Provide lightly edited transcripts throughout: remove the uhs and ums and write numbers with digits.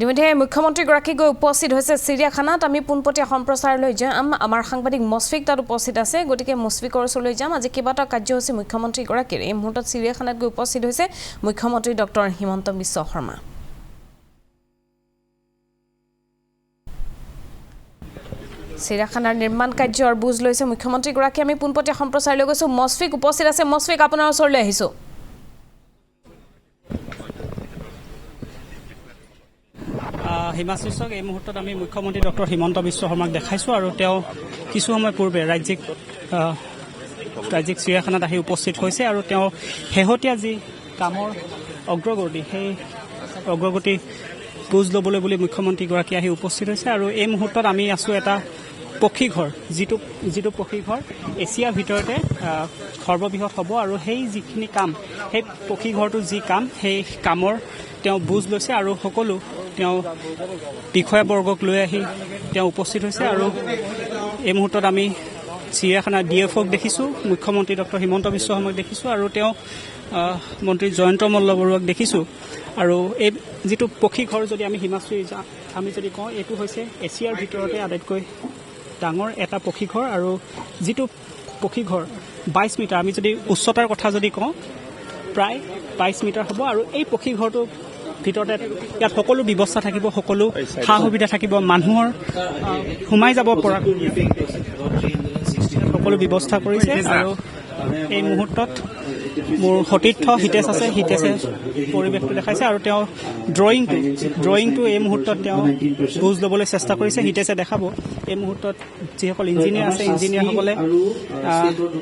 ইতিমধ্যে মুখ্যমন্ত্ৰীগৰাকী গৈ উপস্থিত হৈছে চিৰিয়াখানাত। আমি পোনপটীয়া সম্প্ৰচাৰলৈ যাম। আমাৰ সাংবাদিক মুছফিক তাত উপস্থিত আছে, গতিকে মুছফিকৰ ওচৰলৈ যাম। আজি কেইবাটাও কাৰ্যসূচী মুখ্যমন্ত্ৰীগৰাকীৰ। এই মুহূৰ্তত চিৰিয়াখানাত গৈ উপস্থিত হৈছে মুখ্যমন্ত্ৰী ডক্টৰ হিমন্ত বিশ্ব শৰ্মা। চিৰিয়াখানাৰ নিৰ্মাণ কাৰ্যৰ বুজ লৈছে মুখ্যমন্ত্ৰীগৰাকী। আমি পোনপটীয়া সম্প্ৰচাৰলৈ গৈছোঁ। মুছফিক উপস্থিত আছে। মুছফিক, আপোনাৰ ওচৰলৈ আহিছোঁ। হিমাশ্ৰীক এই মুহূৰ্তত আমি মুখ্যমন্ত্ৰী ডক্টৰ হিমন্ত বিশ্ব শৰ্মাক দেখাইছোঁ আৰু তেওঁ কিছু সময় পূৰ্বে ৰাজ্যিক চিৰিয়াখানাত আহি উপস্থিত হৈছে আৰু তেওঁ শেহতীয়া যি কামৰ অগ্ৰগতি সেই অগ্ৰগতি বুজ ল'বলৈ বুলি মুখ্যমন্ত্ৰীগৰাকী আহি উপস্থিত হৈছে। আৰু এই মুহূৰ্তত আমি আছোঁ এটা পক্ষীঘৰ, যিটো পক্ষীঘৰ এছিয়াৰ ভিতৰতে সৰ্ববৃহৎ হ'ব আৰু সেই যিখিনি কাম, সেই পক্ষীঘৰটোৰ যি কাম, সেই কামৰ তেওঁ বুজ লৈছে আৰু সকলো তেওঁ বিষয়াবৰ্গক লৈ আহি তেওঁ উপস্থিত হৈছে। আৰু এই মুহূৰ্তত আমি চিৰিয়াখানাৰ DFOক দেখিছোঁ, মুখ্যমন্ত্ৰী ডক্টৰ হিমন্ত বিশ্ব শৰ্মাক দেখিছোঁ আৰু তেওঁ মন্ত্ৰী জয়ন্ত মল্লবৰুৱাক দেখিছোঁ। আৰু এই যিটো পক্ষীঘৰ যদি আমি হিমাশ্ৰী আমি যদি কওঁ, এইটো হৈছে এছিয়াৰ ভিতৰতে আটাইতকৈ ডাঙৰ এটা পক্ষীঘৰ। আৰু যিটো পক্ষীঘৰ 22 মিটাৰ, আমি যদি উচ্চতাৰ কথা যদি কওঁ, প্ৰায় 22 মিটাৰ হ'ব। আৰু এই পক্ষীঘৰটো ভিতৰতে ইয়াত সকলো ব্যৱস্থা থাকিব, সকলো সা সুবিধা থাকিব, মানুহৰ সোমাই যাব পৰা সকলো ব্যৱস্থা কৰিছে। আৰু এই মুহূৰ্তত মোৰ সতীৰ্থ হিতেশ আছে, হিতেশে পৰিৱেশটো দেখাইছে আৰু তেওঁ ড্ৰয়িংটো এই মুহূৰ্তত তেওঁ বুজ ল'বলৈ চেষ্টা কৰিছে। হিতেশে দেখাব এই মুহূৰ্তত যিসকল ইঞ্জিনিয়াৰ আছে, ইঞ্জিনিয়াৰসকলে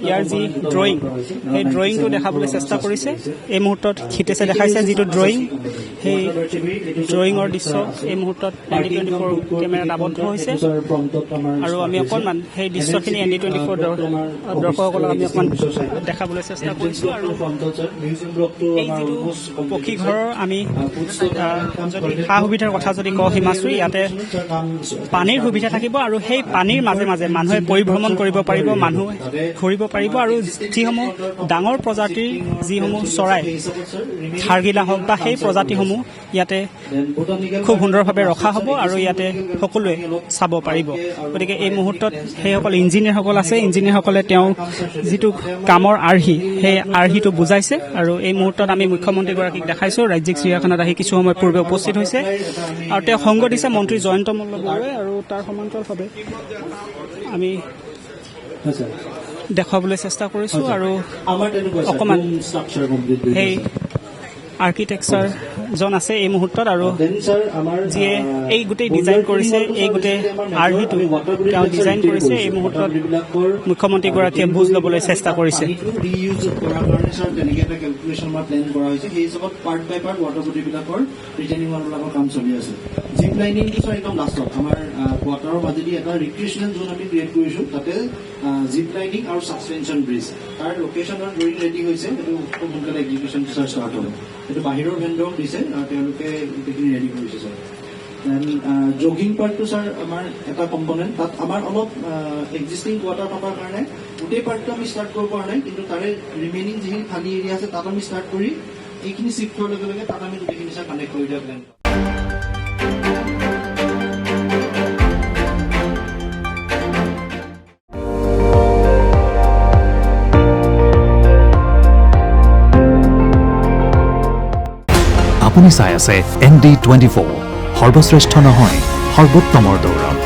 ইয়াৰ যি ড্ৰয়িং, সেই ড্ৰয়িংটো দেখাবলৈ চেষ্টা কৰিছে। এই মুহূৰ্তত হিতেশে দেখাইছে যিটো ড্ৰয়িং, সেই ড্ৰয়িঙৰ দৃশ্য এই মুহূৰ্তত ND24 কেমেৰাত আবদ্ধ হৈছে। আৰু আমি অকণমান সেই দৃশ্যখিনি ND24 দৰ্শকসকলক আমি অকণমান দেখাবলৈ চেষ্টা কৰিছোঁ। আৰু এই যিটো পক্ষীঘৰৰ আমি যদি সা সুবিধাৰ কথা যদি কওঁ হিমাশ্ৰী, ইয়াতে পানীৰ সুবিধা থাকিব আৰু সেই পানীৰ মাজে মাজে মানুহে পৰিভ্ৰমণ কৰিব পাৰিব, মানুহে ঘূৰিব পাৰিব। আৰু যিসমূহ ডাঙৰ প্ৰজাতিৰ যিসমূহ চৰাই, হাড়গিলা হওক বা সেই প্ৰজাতিসমূহ ইয়াতে খুব সুন্দৰভাৱে ৰখা হ'ব আৰু ইয়াতে সকলোৱে চাব পাৰিব। গতিকে এই মুহূৰ্তত সেইসকল ইঞ্জিনিয়াৰসকল আছে, ইঞ্জিনিয়াৰসকলে তেওঁ যিটো কামৰ আৰ্হি, সেই আৰ্হিটো বুজাইছে। আৰু এই মুহূৰ্তত আমি মুখ্যমন্ত্ৰীগৰাকীক দেখাইছোঁ, ৰাজ্যিক চিৰিয়াখানাত আহি কিছু সময় পূৰ্বে উপস্থিত হৈছে আৰু তেওঁ সংগ দিছে মন্ত্ৰী জয়ন্ত মল্লবৰুৱাই। আৰু তাৰ সমান্তৰালভাৱে আমি দেখুৱাবলৈ চেষ্টা কৰিছোঁ। আৰু অকণমান সেই আৰ্কিটেক্সাৰজন আছে এই মুহূৰ্তত, আৰু যিয়ে এই গোটেই ডিজাইন কৰিছে, এই গোটেই আৰ্হিটো তেওঁ ডিজাইন কৰিছে। এই মুহূৰ্তত মুখ্যমন্ত্ৰীগৰাকীয়ে বুজ ল'বলৈ চেষ্টা কৰিছে। জিপ লাইনিংটো ছাৰ একদম লাষ্টত আমাৰ কোৱাৰ্টাৰৰ মাজেদি এটা ৰিক্ৰিয়েশ্যনেল জোন আমি ক্ৰিয়েট কৰিছোঁ। তাতে জিপ লাইনিং আৰু ছাছপেনশ্যন ব্ৰিজ, তাৰ লোকেশ্যনৰ ড্ৰয়িং ৰেডি হৈছে। সেইটো খুব সোনকালে এক্সিকিউশ্যনটো ছাৰ ষ্টাৰ্ট হ'ব। সেইটো বাহিৰৰ ভেণ্ডৰক দিছে আৰু তেওঁলোকে গোটেইখিনি ৰেডি কৰিছে ছাৰ। দেন জগিং পাৰ্টটো ছাৰ আমাৰ এটা কম্পনেণ্ট, তাত আমাৰ অলপ এক্সিষ্টিং কোৱাৰ্টাৰ থকাৰ কাৰণে গোটেই পাৰ্টটো আমি ষ্টাৰ্ট কৰিব পৰা নাই, কিন্তু তাৰে ৰিমেইনিং যিখিনি খালী এৰিয়া আছে তাত আমি ষ্টাৰ্ট কৰি এইখিনি চিফ্ট হোৱাৰ লগে লগে তাত আমি গোটেইখিনি ছাৰ কানেক্ট কৰি দিয়া প্লেন। আপুনি চাই আছে ND24, সৰ্বশ্ৰেষ্ঠ নহয় সৰ্বোত্তমৰ দৌৰত।